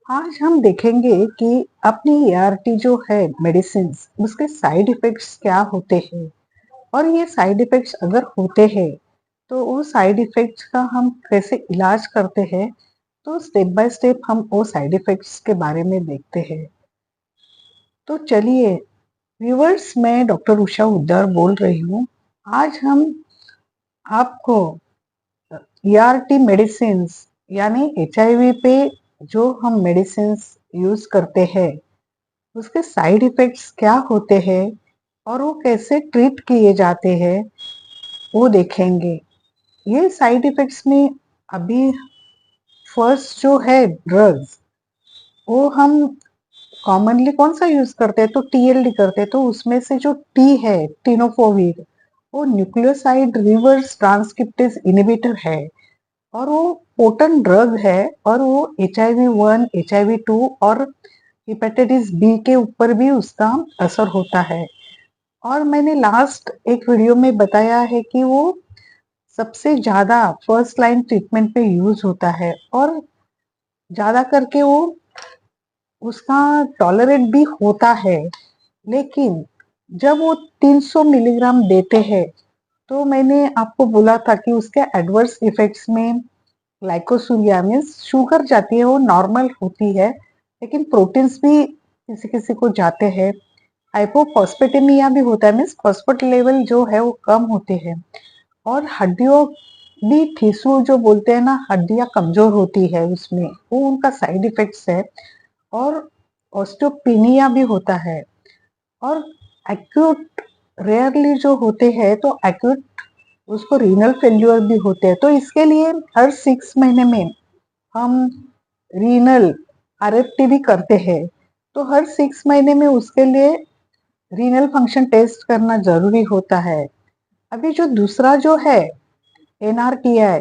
आज हम देखेंगे कि अपनी एआरटी जो है मेडिसिन उसके साइड इफेक्ट्स क्या होते हैं और ये साइड इफेक्ट्स अगर होते हैं तो वो साइड इफेक्ट्स का हम कैसे इलाज करते हैं। तो स्टेप बाय स्टेप हम वो साइड इफेक्ट्स के बारे में देखते हैं। तो चलिए व्यूअर्स, मैं डॉक्टर उषा उद्दर बोल रही हूँ। आज हम आपको ईआरटी मेडिसिन यानी एचआईवी पे जो हम मेडिसिन यूज करते हैं उसके साइड इफेक्ट्स क्या होते हैं और वो कैसे ट्रीट किए जाते हैं वो देखेंगे। ये साइड इफेक्ट्स में अभी फर्स्ट जो है ड्रग्स, वो हम कॉमनली कौन सा यूज करते हैं तो टीएलडी करते हैं। तो उसमें से जो टी है टिनोफोविर, वो न्यूक्लियोसाइड रिवर्स ट्रांसक्रिप्टेज इनिबिटर है और वो पोटेंट ड्रग है और वो HIV-1 HIV-2 और हेपेटाइटिस बी के ऊपर भी उसका असर होता है। और मैंने लास्ट एक वीडियो में बताया है कि वो सबसे ज्यादा फर्स्ट लाइन ट्रीटमेंट पे यूज होता है और ज्यादा करके वो उसका टॉलरेट भी होता है। लेकिन जब वो 300 मिलीग्राम देते हैं तो मैंने आपको बोला था कि उसके एडवर्स इफेक्ट्स में ग्लाइकोसूरिया मीन्स शुगर जाती है, वो नॉर्मल होती है, लेकिन प्रोटीन्स भी किसी किसी को जाते हैं। हाइपोफॉस्फेटेमिया भी होता है, मीन्स फॉस्फेट लेवल जो है वो कम होते हैं और हड्डियों भी ठिसू जो बोलते हैं ना, हड्डियां कमजोर होती है, उसमें वो उनका साइड इफेक्ट्स है। और ऑस्टियोपेनिया भी होता है और एक्यूट रेयरली जो होते हैं तो एक्यूट उसको रीनल फेल्यूर भी होते हैं। तो इसके लिए हर 6 महीने में हम रीनल आरएफटी भी करते हैं। तो हर 6 महीने में उसके लिए रीनल फंक्शन टेस्ट करना जरूरी होता है। अभी जो दूसरा जो है एनआरटीआई,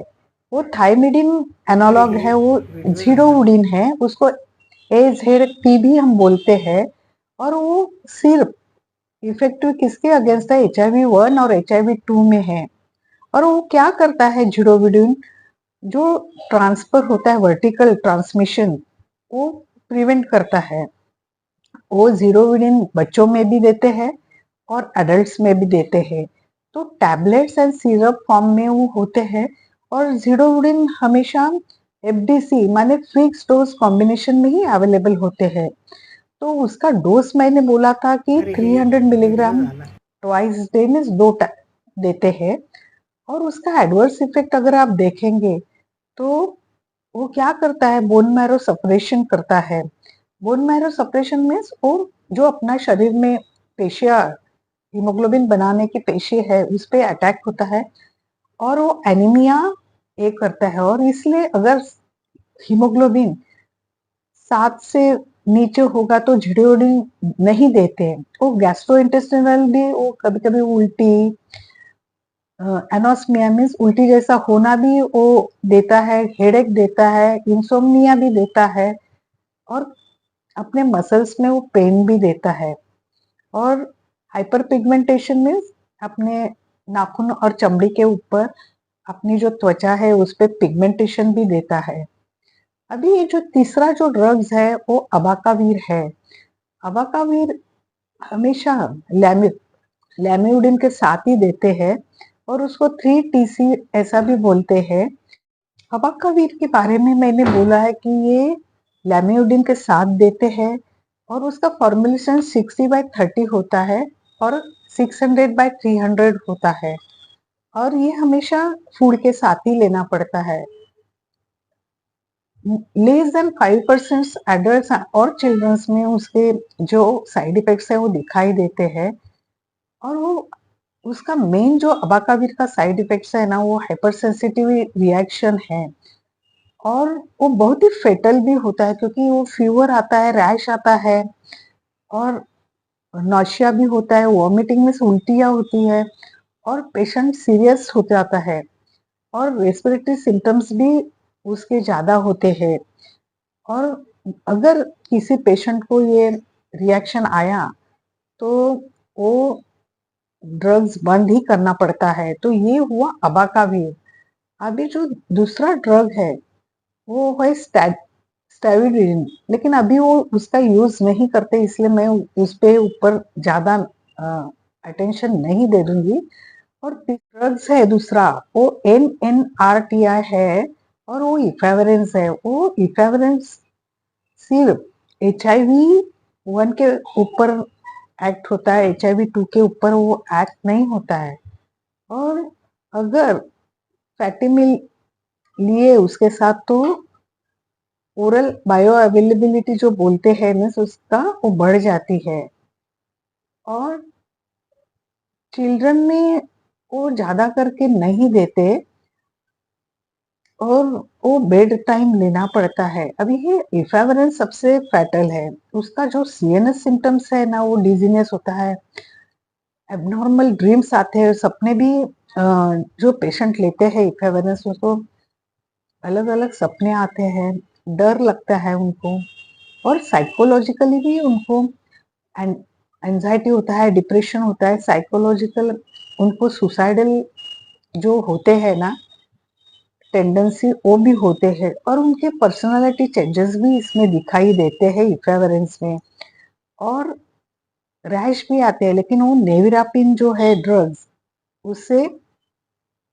वो थाइमिडिन एनालॉग है, वो जीडोवुडिन है, उसको AZP भी हम बोलते हैं। और वो सिर्फ इफेक्टिव किसके अगेंस्ट है, HIV-1 और HIV-2 में है। और वो क्या करता है जीडोवुडिन, जो ट्रांसफर होता है वर्टिकल ट्रांसमिशन, वो प्रिवेंट करता है। वो जीरोविडिन बच्चों में भी देते हैं और एडल्ट्स में भी देते हैं। तो टैबलेट्स एंड सिरप फॉर्म में वो होते हैं। और जीरोविडिन हमेशा FDC माने फिक्स डोज कॉम्बिनेशन में ही अवेलेबल होते हैं। तो उसका डोज मैंने बोला था कि अरे हे 300 व्हिडिओ मिलीग्राम झाला ट्वाइस डे में 2 देते हैं। और उसका एडवर्स इफेक्ट अगर आप देखेंगे तो वो क्या करता है, बोन मैरो सपरेशन करता है। बोन मैरो सपरेशन मीन्स वो जो अपना शरीर में पेशियां, हीमोग्लोबिन बनाने की पेशी है, उस पे अटैक होता है और वो एनीमिया ये करता है। और इसलिए अगर हीमोग्लोबिन 7 से नीचे होगा तो झिडियोडिन नहीं देते हैं। वो गैस्ट्रोइंटेस्टिनल भी, वो कभी कभी उल्टी, एनोस्मिया मीन्स उल्टी जैसा होना भी वो देता है, हेडेक देता है, इंसोम्निया भी देता है और अपने मसल्स में वो पेन भी देता है। और हाइपर पिगमेंटेशन मीन्स अपने नाखून और चमड़ी के ऊपर अपनी जो त्वचा है उस पे पिगमेंटेशन भी देता है। अभी ये जो तीसरा जो ड्रग्स है वो अबाकावीर है। अबाकावीर हमेशा लैमि लैमिउडिन के साथ ही देते हैं और उसको 3TC ऐसा भी बोलते हैं। अबाकावीर के बारे में मैंने बोला है कि ये लैमियोडिन के साथ देते हैं और उसका फॉर्मुलेशन 60/30 होता है और 600/300 होता है। और ये हमेशा फूड के साथ ही लेना पड़ता है। लेस देन 5% एडल्ट और चिल्ड्रंस में उसके जो साइड इफेक्ट्स है वो दिखाई देते हैं। और वो उसका मेन जो अबाकावीर का साइड इफेक्ट्स है ना, वो हाइपर सेंसिटिव रिएक्शन है और वो बहुत ही फेटल भी होता है, क्योंकि वो फीवर आता है, रैश आता है और नौशिया भी होता है, वॉमिटिंग में उल्टियाँ होती है और पेशेंट सीरियस हो जाता है और रेस्पिरेटरी सिम्टम्स भी उसके ज़्यादा होते हैं। और अगर किसी पेशेंट को ये रिएक्शन आया तो वो ड्रग्स बंद ही करना पड़ता है। तो ये हुआ अबाकावीर। अभी जो दूसरा ड्रग है वो है स्टेरॉइड, लेकिन अभी वो उसका यूज नहीं करते, इसलिए मैं उस पे ऊपर ज्यादा अटेंशन नहीं दे दूंगी। और ड्रग्स है दूसरा, वो NNRTI है और वो इफेवरेंस है। वो इफेवरेंस सिर्फ HIV-1 के ऊपर एक्ट होता है, HIV-2 के ऊपर वो एक्ट नहीं होता है। और अगर फैटी मिल लिए उसके साथ तो ओरल बायो अवेलेबिलिटी जो बोलते हैं मीन्स उसका वो बढ़ जाती है। और चिल्ड्रन में वो ज्यादा करके नहीं देते और वो बेड टाइम लेना पड़ता है। अभी ये इफेवरेंस सबसे फैटल है। उसका जो CNS सिम्टम्स है ना, वो डिजीनेस होता है, एबनॉर्मल ड्रीम्स आते हैं, सपने भी जो पेशेंट लेते हैं इफेवरेंस उसको अलग अलग सपने आते हैं, डर लगता है उनको, और साइकोलॉजिकली भी उनको एंजाइटी होता है, डिप्रेशन होता है, साइकोलॉजिकल उनको सुसाइडल जो होते हैं ना टेंडेंसी वो भी होते हैं, और उनके पर्सनालिटी चेंजेस भी इसमें दिखाई देते हैं इफेवरेंस में। और रैश भी आते हैं, लेकिन वो नेविरापिन जो है ड्रग्स उससे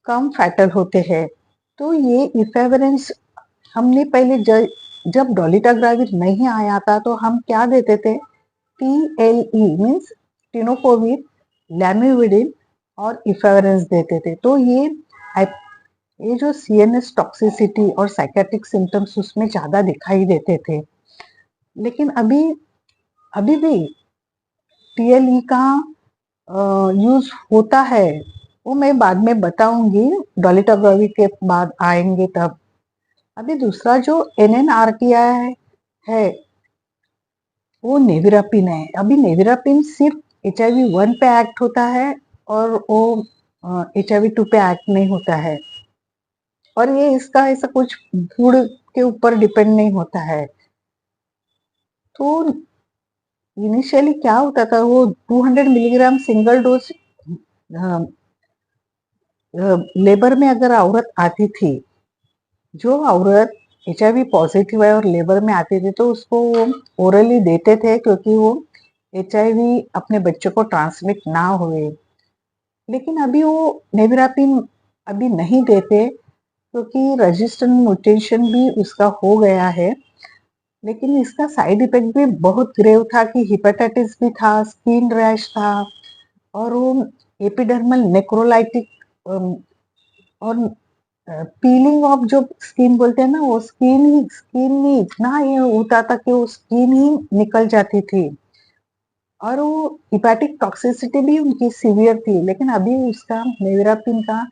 कम फैटल होते हैं। तो ये इफेवरेंस हमने पहले जब डोलिटाग्राविर नहीं आया था तो हम क्या देते थे, TLE मीन्स टिनोफोविर, लैमिविडिन और इफेवरेंस देते थे। तो ये जो CNS टॉक्सिसिटी और साइकेट्रिक सिम्टम्स उसमें ज्यादा दिखाई देते थे। लेकिन अभी अभी भी TLE का यूज होता है, वो मैं बाद में बताऊंगी, डोलिटाग्राविर के बाद आएंगे तब। अभी दूसरा जो NNRTI है वो नेविरापिन है। अभी नेविरापिन सिर्फ HIV-1 पे एक्ट होता है और वो HIV-2 पे एक्ट नहीं होता है। और ये इसका ऐसा कुछ फूड के ऊपर डिपेंड नहीं होता है। तो इनिशियली क्या होता था, वो 200 मिलीग्राम सिंगल डोज लेबर में अगर औरत आती थी, जो औरत HIV पॉजिटिव है और लेबर में आती थी, तो उसको वो ओरली देते थे क्योंकि वो HIV अपने बच्चों को ट्रांसमिट ना हुए। लेकिन अभी वो नेविरापिन अभी नहीं देते क्योंकि रजिस्टेंट म्यूटेशन भी उसका हो गया है। लेकिन इसका साइड इफेक्ट भी बहुत ग्रेव था कि हिपेटाइटिस भी था, स्किन रैश था, और वो एपिडर्मल नेक्रोलाइटिक और पीलिंग ऑफ जो स्किन बोलते हैं ना, वो स्किन में इतना ये होता था कि वो स्किन ही निकल जाती थी। और वो हिपैटिक टॉक्सिसिटी भी उनकी सीवियर थी। लेकिन अभी उसका नेविरापिन का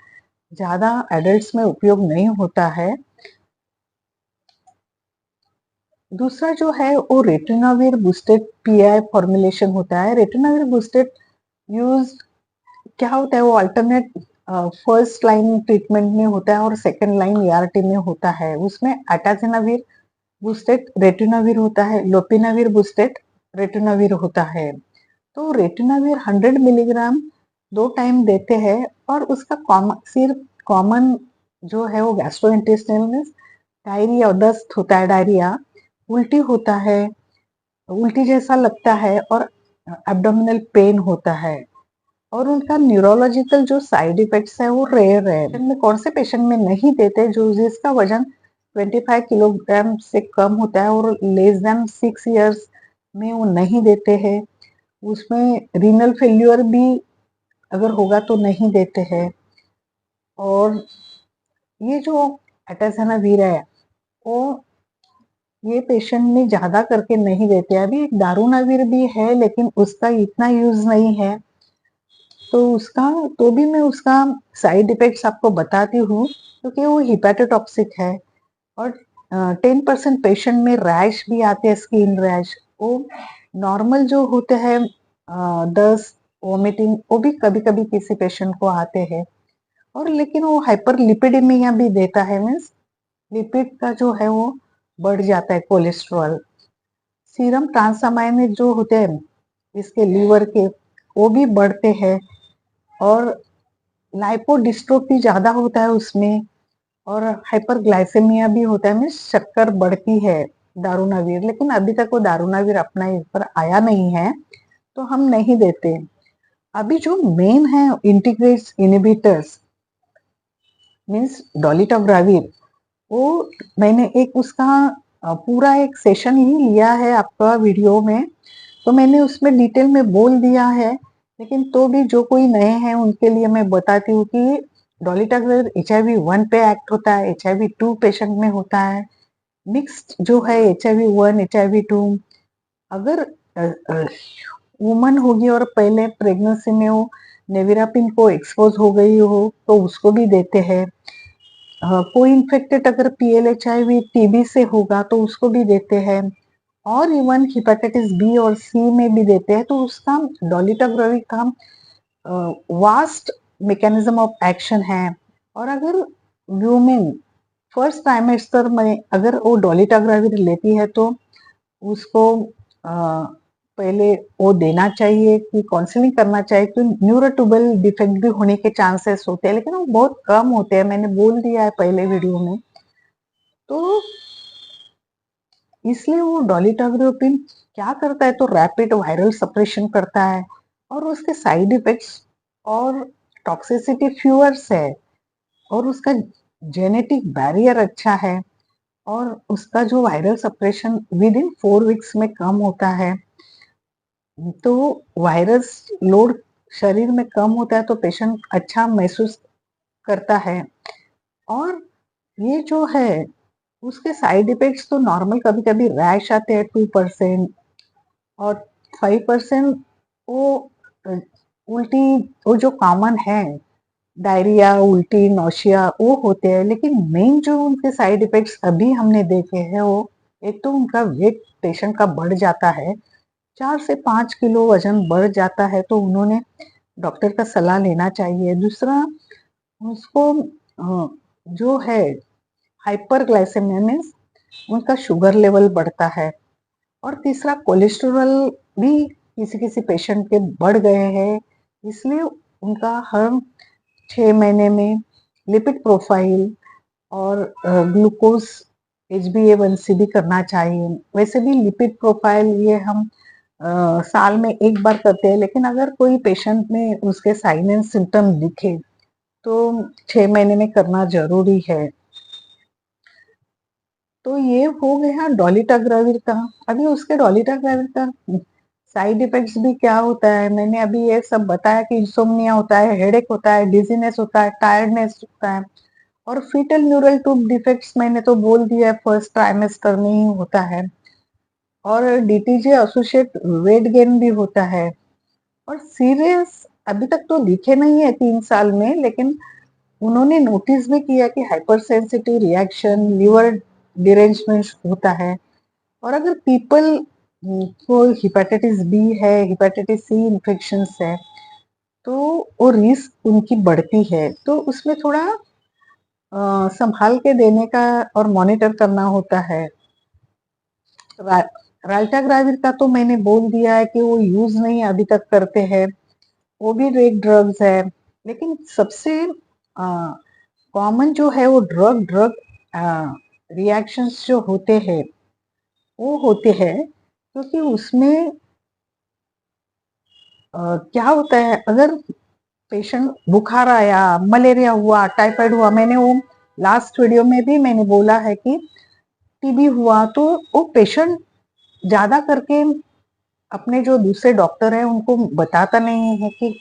ज्यादा एडल्ट्स में उपयोग नहीं होता है। दूसरा जो है वो रेटिनाविर बूस्टेड PI फॉर्मुलेशन होता है। रेटिनाविर बूस्टेड यूज क्या होता है, वो अल्टरनेट फर्स्ट लाइन ट्रीटमेंट में होता है और सेकंड लाइन ERT में होता है। उसमें अटाजिनाविर बूस्टेड रेटिनाविर होता है, लोपिनाविर बूस्टेड रेटिनाविर होता है। तो रेटिनाविर 100 मिलीग्राम 2 टाइम देते हैं, और उसका सिर्फ कॉमन जो है वो गैस्ट्रोइंटेस्टाइनल में डायरिया, दस्त होता है, डायरिया, उल्टी होता है, उल्टी जैसा लगता है, और एब्डोमिनल पेन होता है। और उनका न्यूरोलॉजिकल जो साइड इफेक्ट्स है वो रेयर है। में कौन से पेशेंट में नहीं देते, जो जिसका वजन 25 किलोग्राम से कम होता है और लेस देन 6 इयर्स में वो नहीं देते हैं। उसमें रीनल फेल्यूर भी अगर होगा तो नहीं देते हैं। और ये जो एटाज़नावीर है वो ये पेशेंट में ज्यादा करके नहीं देते। अभी एक दारूनावीर भी है लेकिन उसका इतना यूज नहीं है, तो उसका तो भी मैं उसका साइड इफेक्ट्स आपको बताती हूँ क्योंकि वो हिपैटोटॉक्सिक है। और 10% पेशेंट में रैश भी आते हैं, स्किन रैश। वो नॉर्मल जो होते हैं दस्त, वोमिटिंग, वो भी कभी कभी किसी पेशेंट को आते हैं। और लेकिन वो हाइपर लिपिडेमिया भी देता है, मीन्स लिपिड का जो है वो बढ़ जाता है, कोलेस्ट्रॉल। सीरम ट्रांसअमाइनेज जो होते हैं इसके लीवर के, वो भी बढ़ते हैं। और लाइपोडिस्ट्रोफी ज्यादा होता है उसमें, और हाइपरग्लाइसेमिया भी होता है, मीन्स शक्कर बढ़ती है। दारूनावीर, लेकिन अभी तक वो दारूनावीर अपना इस पर आया नहीं है, तो हम नहीं देते। अभी जो मेन है इंटीग्रेस इनहिबिटर्स मीन्स डोलिटाग्राविर, वो मैंने एक उसका पूरा एक सेशन ही लिया है आपका वीडियो में, तो मैंने उसमें डिटेल में बोल दिया है, लेकिन तो भी जो कोई नए हैं उनके लिए मैं बताती हूँ कि डोलिटाग्राविर HIV-1 पे एक्ट होता है, HIV-2 पेशेंट में होता है, मिक्स्ड जो है HIV-1 HIV-2। अगर वुमन होगी और पहले प्रेगनेंसी में वो नेविरापिन को एक्सपोज हो गई हो तो उसको भी देते हैं। कोई इन्फेक्टेड अगर PLHIV टीबी से होगा तो उसको भी देते हैं, और इवन हिपेटाइटिस बी और सी में भी देते हैं। तो उसका डोलिटाग्राविर का वास्ट मैकेनिज्म ऑफ एक्शन है। और अगर वुमेन फर्स्ट ट्राइमेस्टर में अगर वो डोलिटाग्राविर लेती है तो उसको पहले वो देना चाहिए कि काउंसलिंग करना चाहिए, क्योंकि न्यूरोट्यूबल डिफेक्ट भी होने के चांसेस होते हैं, लेकिन वो बहुत कम होते हैं, मैंने बोल दिया है पहले वीडियो में। तो इसलिए वो डोलिटाग्राविर क्या करता है, तो रैपिड वायरल सप्रेशन करता है, और उसके साइड इफेक्ट्स और टॉक्सिसिटी फ्यूअर्स है, और उसका जेनेटिक बैरियर अच्छा है, और उसका जो viral suppression with in 4 weeks में कम होता है। तो वायरस लोड शरीर में कम होता है तो पेशेंट अच्छा महसूस करता है। और ये जो है उसके साइड इफेक्ट्स तो नॉर्मल कभी कभी रैश आते हैं 2%, और 5% वो उल्टी, वो जो कॉमन है डायरिया उल्टी नौशिया वो होते हैं। लेकिन मेन जो उनके साइड इफेक्ट्स अभी हमने देखे हैं वो, एक तो उनका वेट पेशेंट का बढ़ जाता है, 4 से 5 किलो वजन बढ़ जाता है, तो उन्होंने डॉक्टर का सलाह लेना चाहिए। दूसरा उसको जो है हाइपरग्लाइसेमिया मीन्स उनका शुगर लेवल बढ़ता है। और तीसरा कोलेस्ट्रॉल भी किसी किसी पेशेंट के बढ़ गए हैं, इसलिए उनका हर 6 महीने में लिपिड प्रोफाइल और ग्लूकोज HbA1c भी करना चाहिए। वैसे भी लिपिड प्रोफाइल ये हम साल में एक बार करते हैं, लेकिन अगर कोई पेशेंट में उसके साइन एंड सिम्टम दिखे तो 6 महीने में करना जरूरी है। तो ये हो गया डोलिटाग्राविर का। अभी उसके डोलिटाग्राविर का साइड इफेक्ट्स भी क्या होता है, मैंने अभी ये सब बताया कि इंसोम्निया होता है, हेडेक होता है, डिजीनेस होता है, टायर्डनेस होता है, और फीटल न्यूरल ट्यूब डिफेक्ट्स मैंने तो बोल दिया है फर्स्ट ट्राइमेस्टर में ही होता है, और DTG एसोसिएट वेट गेन भी होता है। और सीरियस अभी तक तो लिखे नहीं है 3 साल में, लेकिन उन्होंने नोटिस भी किया कि hyper sensitive reaction liver derangement होता है। और अगर पीपल को हिपेटाइटिस बी है, हिपेटाइटिस सी इन्फेक्शन है, तो वो रिस्क उनकी बढ़ती है, तो उसमें थोड़ा संभाल के देने का और मॉनिटर करना होता है। राल्टाग्राविर का तो मैंने बोल दिया है कि वो यूज नहीं अभी तक करते हैं, वो भी एक ड्रग्स है। लेकिन सबसे कॉमन जो है वो ड्रग ड्रग रिएक्शंस जो होते हैं वो होते हैं, क्योंकि उसमें क्या होता है, अगर पेशेंट बुखार आया, मलेरिया हुआ, टाइफाइड हुआ, मैंने वो लास्ट वीडियो में भी मैंने बोला है कि टीबी हुआ, तो वो पेशेंट ज्यादा करके अपने जो दूसरे डॉक्टर हैं उनको बताता नहीं है कि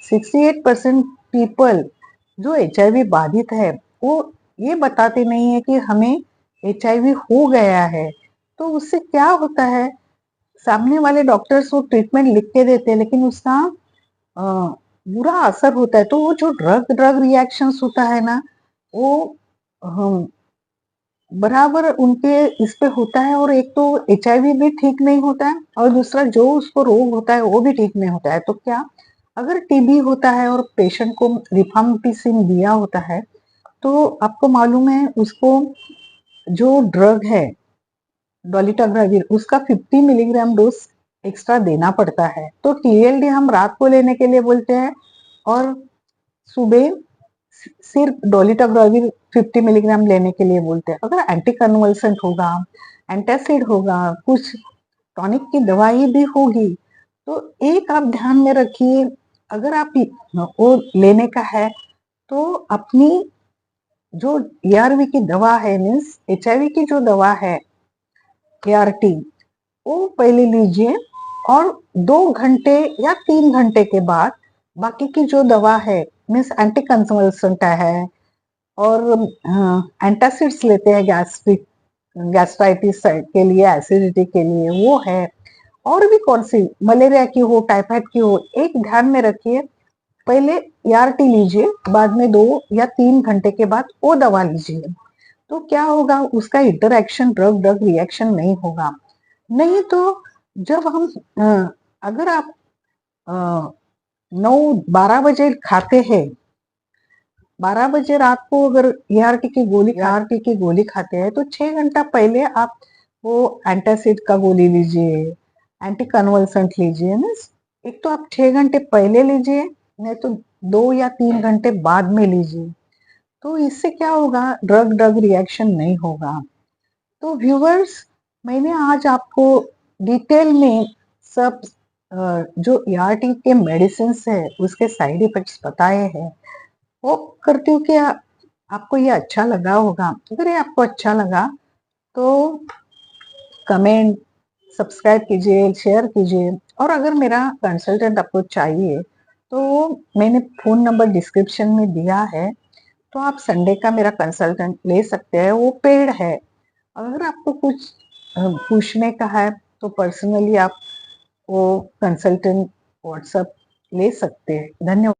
68% पीपल जो HIV बाधित है वो ये बताते नहीं है कि हमें HIV हो गया है। तो उससे क्या होता है, सामने वाले डॉक्टर्स वो ट्रीटमेंट लिख के देते हैं, लेकिन उसका बुरा असर होता है। तो वो जो ड्रग ड्रग रिएक्शंस होता है ना, वो बराबर उनके इस पे होता है, और एक तो HIV भी ठीक नहीं होता है, और दूसरा जो उसको रोग होता है वो भी ठीक नहीं होता है। तो क्या, अगर टीबी होता है और पेशेंट को रिफाम्पिसिन दिया होता है, तो आपको मालूम है उसको जो ड्रग है डोलिटाग्राविर उसका 50 मिलीग्राम डोज एक्स्ट्रा देना पड़ता है। तो TLD हम रात को लेने के लिए बोलते हैं, और सुबह सिर्फ डोलिटाग्राविर 50 मिलीग्राम लेने के लिए बोलते हैं। अगर एंटी कन्वल्सेंट होगा, एंटासिड होगा, कुछ टॉनिक की दवाई भी होगी, तो एक आप ध्यान में रखिए, अगर आप वो लेने का है तो अपनी जो एआरवी की दवा है, मीन्स एचआईवी की जो दवा है एआरटी, वो पहले लीजिए और 2 घंटे या 3 घंटे के बाद बाकी की जो दवा है, मीन्स एंटी कंसल्टेंट है और एंटासिड्स लेते हैं गैस्ट्रिक गैस्ट्राइटिस के लिए, एसिडिटी के लिए वो है, और भी कौन सी मलेरिया की हो, टाइफाइड की हो, एक ध्यान में रखिए, पहले एआरटी लीजिए, बाद में 2 या 3 घंटे के बाद वो दवा लीजिए। तो क्या होगा, उसका इंटरैक्शन ड्रग ड्रग रिएक्शन नहीं होगा। नहीं तो जब हम अगर आप 9-12 बजे खाते हैं, 12 बजे रात को अगर एआरटी की गोली खाते हैं, तो 6 घंटा पहले आप वो एंटासिड का गोली लीजिए, एंटी कन्वल्सेंट लीजिए ना। एक तो आप 6 घंटे पहले लीजिए, नहीं तो 2 या 3 घंटे बाद में लीजिए। तो इससे क्या होगा, ड्रग ड्रग रिएक्शन नहीं होगा। तो व्यूअर्स, मैंने आज आपको डिटेल में सब जो एआरटी के मेडिसिन है उसके साइड इफेक्ट्स बताए हैं। होप करती हूँ कि आपको ये अच्छा लगा होगा। अगर ये आपको अच्छा लगा तो कमेंट, सब्सक्राइब कीजिए, शेयर कीजिए, और अगर मेरा कंसल्टेंट आपको चाहिए तो मैंने फ़ोन नंबर डिस्क्रिप्शन में दिया है, तो आप संडे का मेरा कंसल्टेंट ले सकते हैं, वो पेड है। अगर आपको कुछ पूछने का है तो पर्सनली आप वो कंसल्टेंट व्हाट्सएप ले सकते हैं। धन्यवाद।